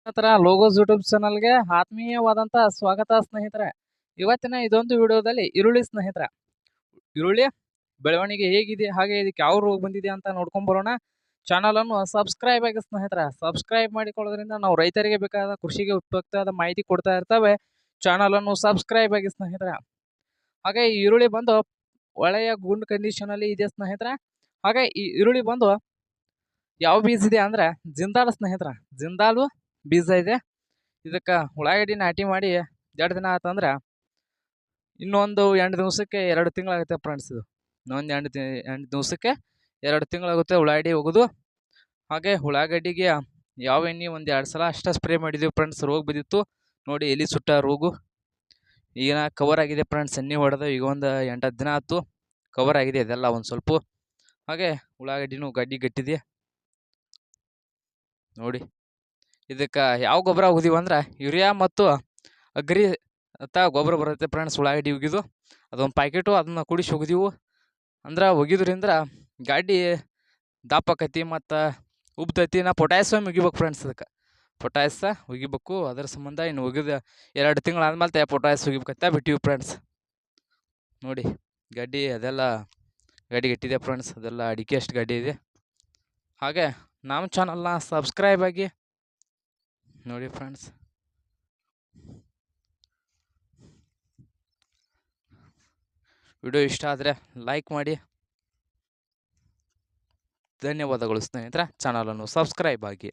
ಹತ್ರ logos YouTube ಚಾನಲ್ಗೆ ಆತ್ಮೀಯವಾದಂತ ಸ್ವಾಗತ ಸ್ನೇಹಿತರೆ. ಇವತ್ತಿನ ಇದೊಂದು ವಿಡಿಯೋದಲ್ಲಿ ಈರುಳ್ಳಿ ಸ್ನೇಹಿತರೆ, ಈರುಳ್ಳಿ ಬೆಳವಣಿಗೆ ಹೇಗಿದೆ, ಹಾಗೆ ಇದಕ್ಕೆ ಯಾವ ರೋಗ ಬಂದಿದೆ ಅಂತ ನೋಡ್ಕೊಂಡ್ ಬರೋಣ. ಚಾನಲ್ ಅನ್ನು ಸಬ್ಸ್ಕ್ರೈಬ್ ಆಗಿ ಸ್ನೇಹಿತರೆ. ಸಬ್ಸ್ಕ್ರೈಬ್ ಮಾಡಿಕೊಳ್ಳೋದ್ರಿಂದ ನಾವು ರೈತರಿಗೆ ಬೇಕಾದ ಕೃಷಿಗೆ ಉಪಯುಕ್ತವಾದ ಮಾಹಿತಿ ಕೊಡ್ತಾ ಇರ್ತವೆ. ಚಾನಲ್ ಅನ್ನು ಸಬ್ಸ್ಕ್ರೈಬ್ ಆಗಿ ಸ್ನೇಹಿತರೆ. ಹಾಗೆ ಈ ಈರುಳ್ಳಿ ಬಂದು ಒಳ್ಳೆಯ ಗುಡ್ ಕಂಡೀಷನ್ ಅಲ್ಲಿ ಇದೆ ಸ್ನೇಹಿತರೆ. ಹಾಗೆ ಈ ಈರುಳ್ಳಿ ಬಂದು ಯಾವ ಬೀಜ ಇದೆ ಅಂದ್ರೆ ಜಿಂದಾಲ್ ಸ್ನೇಹಿತರೆ. ಜಿಂದಾಲು ಬೀಜ ಇದೆ. ಇದಕ್ಕೆ ಉಳ್ಳಾಗಡ್ಡಿ ನಾಟಿ ಮಾಡಿ 2 ದಿನ ಆತಂದ್ರೆ ಇನ್ನೊಂದು 8 ದಿವಸಕ್ಕೆ 2 ತಿಂಗಳಾಗುತ್ತೆ ಫ್ರೆಂಡ್ಸ್. ಇದು ಇನ್ನೊಂದು 8 ದಿವಸಕ್ಕೆ 2 ತಿಂಗಳಾಗುತ್ತೆ ಉಳ್ಳಾಗಡ್ಡಿ ಹೋಗೋದು. ಹಾಗೆ ಉಳ್ಳಾಗಡ್ಡಿಗೆ ಯಾವ ಎಣ್ಣೆ ಒಂದು 2 ಸಲ ಅಷ್ಟೇ ಸ್ಪ್ರೇ ಮಾಡಿದ್ವಿ ಫ್ರೆಂಡ್ಸ್. ರೋಗ ಬಿದ್ದಿತ್ತು ನೋಡಿ, ಎಲಿ ಸುಟ್ಟ ರೋಗು. ಈಗ ಕವರ್ ಆಗಿದೆ ಫ್ರೆಂಡ್ಸ್. ಎಣ್ಣೆ ಹೊಡೆದು ಈಗ ಒಂದು 8-10 ದಿನ ಆಯ್ತು, ಕವರ್ ಆಗಿದೆ ಇದೆಲ್ಲ ಒಂದು ಸ್ವಲ್ಪ. ಹಾಗೆ ಉಳ್ಳಾಗಡ್ಡಿನೂ ಗಡ್ಡಿ ಗಟ್ಟಿದೆ ನೋಡಿ. ಇದಕ್ಕೆ ಯಾವ ಗೊಬ್ಬರ ಉಗಿದೀವಿ ಅಂದ್ರೆ ಯೂರಿಯಾ ಮತ್ತು ಅಗ್ರಿ ಅಂತ ಗೊಬ್ಬರ ಬರುತ್ತೆ ಫ್ರೆಂಡ್ಸ್. ಉಳ್ಳಾಗಡ್ಡಿ ಉಗಿದು ಅದೊಂದು ಪ್ಯಾಕೆಟು, ಅದನ್ನ ಕುಡಿಸಿ ಒಗಿದೀವು ಅಂದ್ರೆ ಒಗಿದ್ರಿಂದ ಗಾಡಿ ದಪ್ಪ ಮತ್ತು ಉಬ್ತೈತಿ. ನಾ ಪೊಟ್ಯಾಸಿಯಮ್ ಉಗಿಬೇಕು ಫ್ರೆಂಡ್ಸ್. ಅದಕ್ಕೆ ಪೊಟ್ಯಾಸ ಉಗಿಬೇಕು. ಅದರ ಸಂಬಂಧ ಇನ್ನು ಒಗಿದ 2 ತಿಂಗಳಾದ್ಮೇಲೆ ಪೊಟ್ಯಾಸ್ ಉಗಿಬೇಕಂತ ಬಿಟ್ಟಿವಿ ಫ್ರೆಂಡ್ಸ್. ನೋಡಿ ಗಡ್ಡಿ ಅದೆಲ್ಲ ಗಡ್ಡಿ ಗಟ್ಟಿದೆ ಫ್ರೆಂಡ್ಸ್. ಅದೆಲ್ಲ ಅಡಿಕೆ ಅಷ್ಟು ಗಡ್ಡಿ ಇದೆ. ಹಾಗೆ ನಮ್ಮ ಚಾನಲ್ನ ಸಬ್ಸ್ಕ್ರೈಬ್ ಆಗಿ ನೋಡಿ ಫ್ರೆಂಡ್ಸ್. ವಿಡಿಯೋ ಇಷ್ಟ ಆದರೆ ಲೈಕ್ ಮಾಡಿ. ಧನ್ಯವಾದಗಳು ಸ್ನೇಹಿತರೆ. ಚಾನಲನ್ನು ಸಬ್ಸ್ಕ್ರೈಬ್ ಆಗಿ.